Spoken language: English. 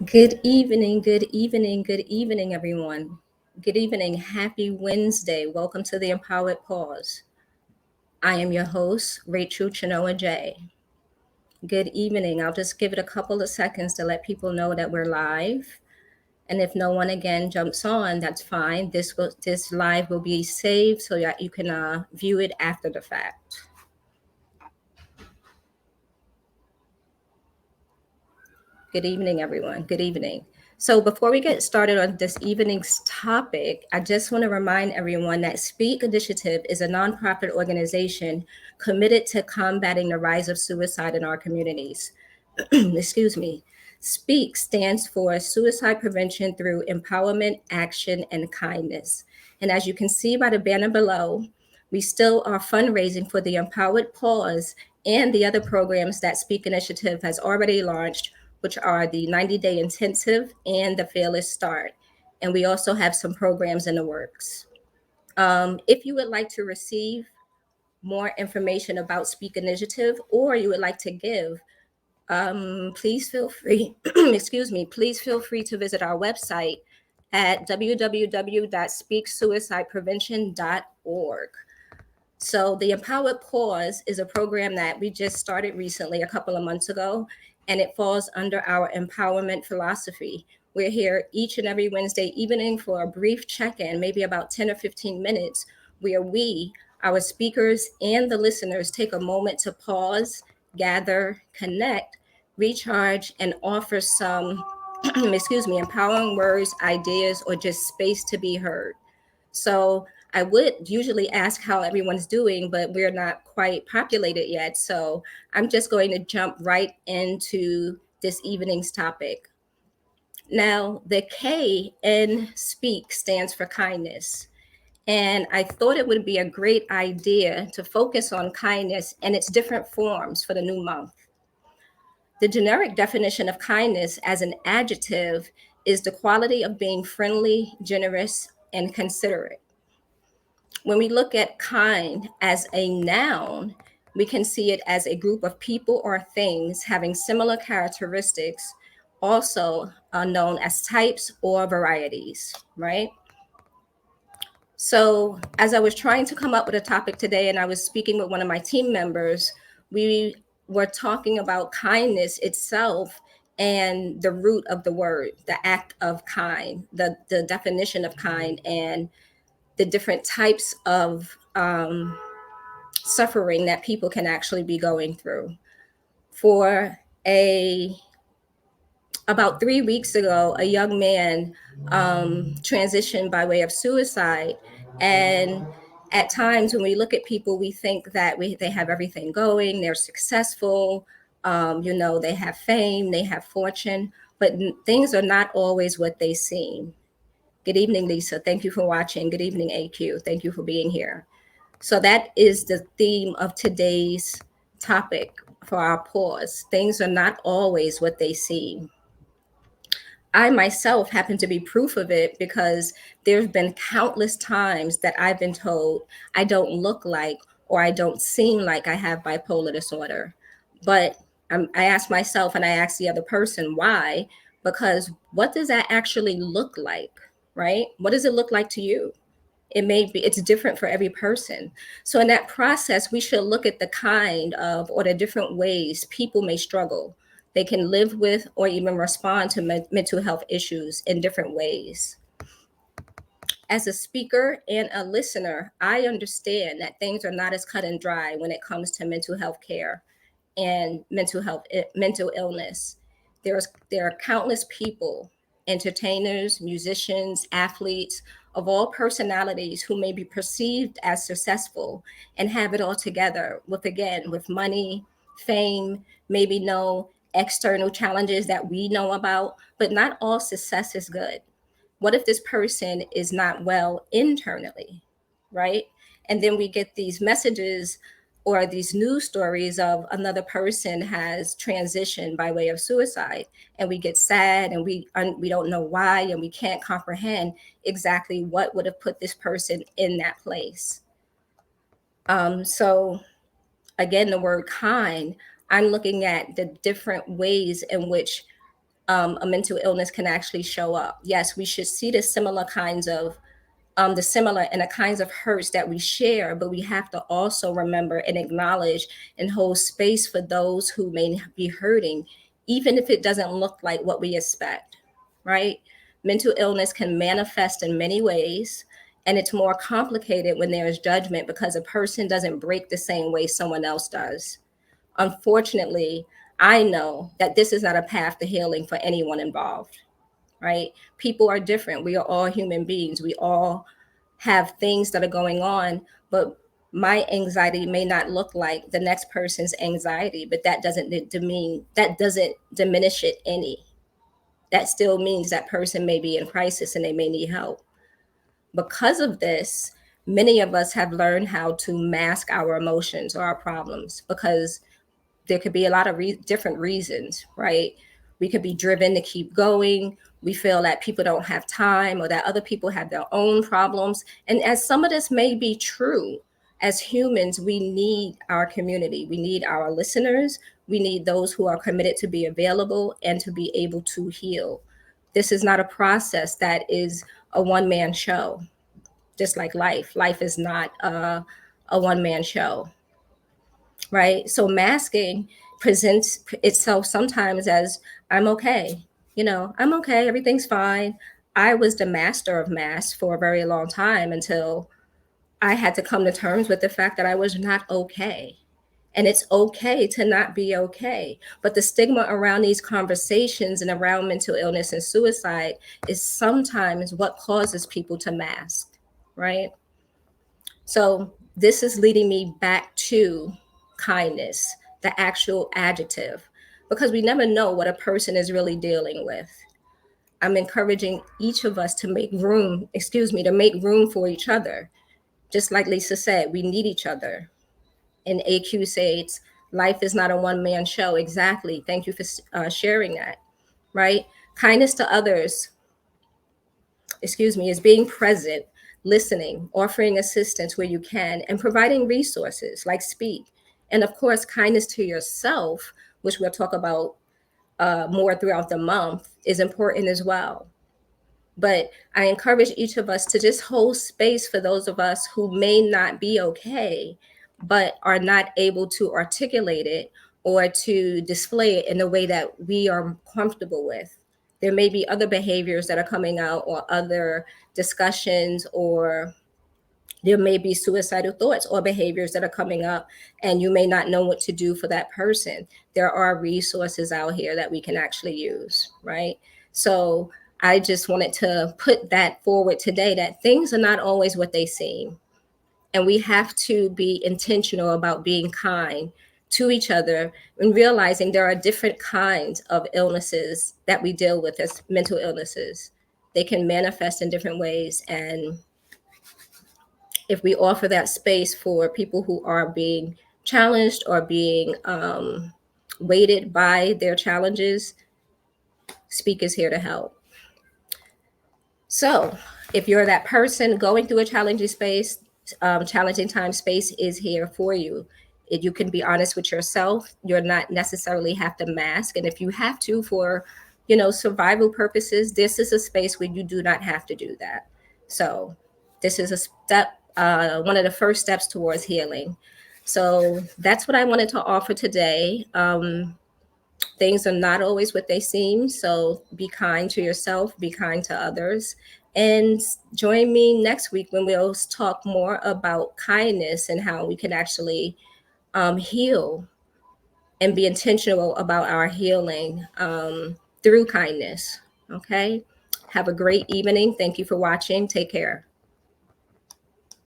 Good evening, good evening, good evening, everyone. Good evening. Happy Wednesday. Welcome to the Empowered Pause. I am your host, Rachel Chinoa J. Good evening. I'll just give it a couple of seconds to let people know that we're live. And if no one again jumps on, that's fine. This live will be saved so that you can view it after the fact. Good evening, everyone. Good evening. So, before we get started on this evening's topic, I just want to remind everyone that Speak Initiative is a nonprofit organization committed to combating the rise of suicide in our communities. Excuse me. SPEAK stands for Suicide Prevention Through Empowerment, Action, and Kindness. And as you can see by the banner below, we still are fundraising for the Empowered Pause and the other programs that Speak Initiative has already launched, which are the 90-day intensive and the Fearless Start. And we also have some programs in the works. If you would like to receive more information about Speak Initiative or you would like to give, please feel free, excuse me, please feel free to visit our website at www.speaksuicideprevention.org. So, the Empowered Pause is a program that we just started recently, a couple of months ago, and it falls under our empowerment philosophy. We're here each and every Wednesday evening for a brief check in, maybe about 10 or 15 minutes, where we, our speakers, and the listeners take a moment to pause, gather, connect, recharge, and offer some, excuse me, empowering words, ideas, or just space to be heard. So, I would usually ask how everyone's doing, but we're not quite populated yet. So I'm just going to jump right into this evening's topic. Now, the K in SPEAK stands for kindness. And I thought it would be a great idea to focus on kindness and its different forms for the new month. The generic definition of kindness as an adjective is the quality of being friendly, generous, and considerate. When we look at kind as a noun, we can see it as a group of people or things having similar characteristics, also known as types or varieties, right? So, as I was trying to come up with a topic today and I was speaking with one of my team members, we were talking about kindness itself and the root of the word, the act of kind, the definition of kind, and the different types of suffering that people can actually be going through. For a About 3 weeks ago, a young man transitioned by way of suicide, and at times when we look at people, we think that they have everything going, they're successful, they have fame, they have fortune, but things are not always what they seem. Good evening, Lisa. Thank you for watching. Good evening, AQ. Thank you for being here. So that is the theme of today's topic for our pause. Things are not always what they seem. I myself happen to be proof of it because there's been countless times that I've been told I don't look like or I don't seem like I have bipolar disorder. But I ask myself and I ask the other person why, because what does that actually look like, right? What does it look like to you? It's different for every person. So in that process, we should look at the kind of or the different ways people may struggle. They can live with or even respond to mental health issues in different ways. As a speaker and a listener, I understand that things are not as cut and dry when it comes to mental health care and mental illness. There are countless people, entertainers, musicians, athletes of all personalities who may be perceived as successful and have it all together with money, fame, maybe no external challenges that we know about, but not all success is good. What if this person is not well internally, right? And then we get these messages or these news stories of another person has transitioned by way of suicide, and we get sad and we don't know why, and we can't comprehend exactly what would have put this person in that place. So again, the word kind, I'm looking at the different ways in which a mental illness can actually show up. Yes, we should see the similar kinds of the similar and the kinds of hurts that we share, but we have to also remember and acknowledge and hold space for those who may be hurting, even if it doesn't look like what we expect, right? Mental illness can manifest in many ways, and it's more complicated when there is judgment because a person doesn't break the same way someone else does. Unfortunately, I know that this is not a path to healing for anyone involved, right? People are different. We are all human beings. We all have things that are going on, but my anxiety may not look like the next person's anxiety, but that doesn't diminish it any. That still means that person may be in crisis and they may need help. Because of this, many of us have learned how to mask our emotions or our problems because there could be a lot of different reasons, right? We could be driven to keep going. We feel that people don't have time or that other people have their own problems. And as some of this may be true, as humans, we need our community. We need our listeners. We need those who are committed to be available and to be able to heal. This is not a process that is a one man show, just like life. Life is not a one man show, right? So masking presents itself sometimes as I'm okay. I'm okay, everything's fine. I was the master of masks for a very long time until I had to come to terms with the fact that I was not okay. And it's okay to not be okay. But the stigma around these conversations and around mental illness and suicide is sometimes what causes people to mask, right? So this is leading me back to kindness, the actual adjective, because we never know what a person is really dealing with. I'm encouraging each of us to make room for each other. Just like Lisa said, we need each other. And AQ says, life is not a one man show. Exactly. Thank you for sharing that, right? Kindness to others, is being present, listening, offering assistance where you can, and providing resources like Speak. And of course, kindness to yourself, which we'll talk about more throughout the month, is important as well. But I encourage each of us to just hold space for those of us who may not be okay, but are not able to articulate it or to display it in a way that we are comfortable with. There may be other behaviors that are coming out or other discussions, or there may be suicidal thoughts or behaviors that are coming up, and you may not know what to do for that person. There are resources out here that we can actually use, right? So I just wanted to put that forward today, that things are not always what they seem. And we have to be intentional about being kind to each other and realizing there are different kinds of illnesses that we deal with as mental illnesses. They can manifest in different ways. And if we offer that space for people who are being challenged or being weighted by their challenges, Speak is here to help. So if you're that person going through a challenging time, Space is here for you. If you can be honest with yourself, you're not necessarily have to mask. And if you have to for, survival purposes, this is a space where you do not have to do that. So this is a step, one of the first steps towards healing. So that's what I wanted to offer today. Things are not always what they seem. So be kind to yourself, be kind to others. And join me next week when we'll talk more about kindness and how we can actually heal and be intentional about our healing through kindness. Okay. Have a great evening. Thank you for watching. Take care.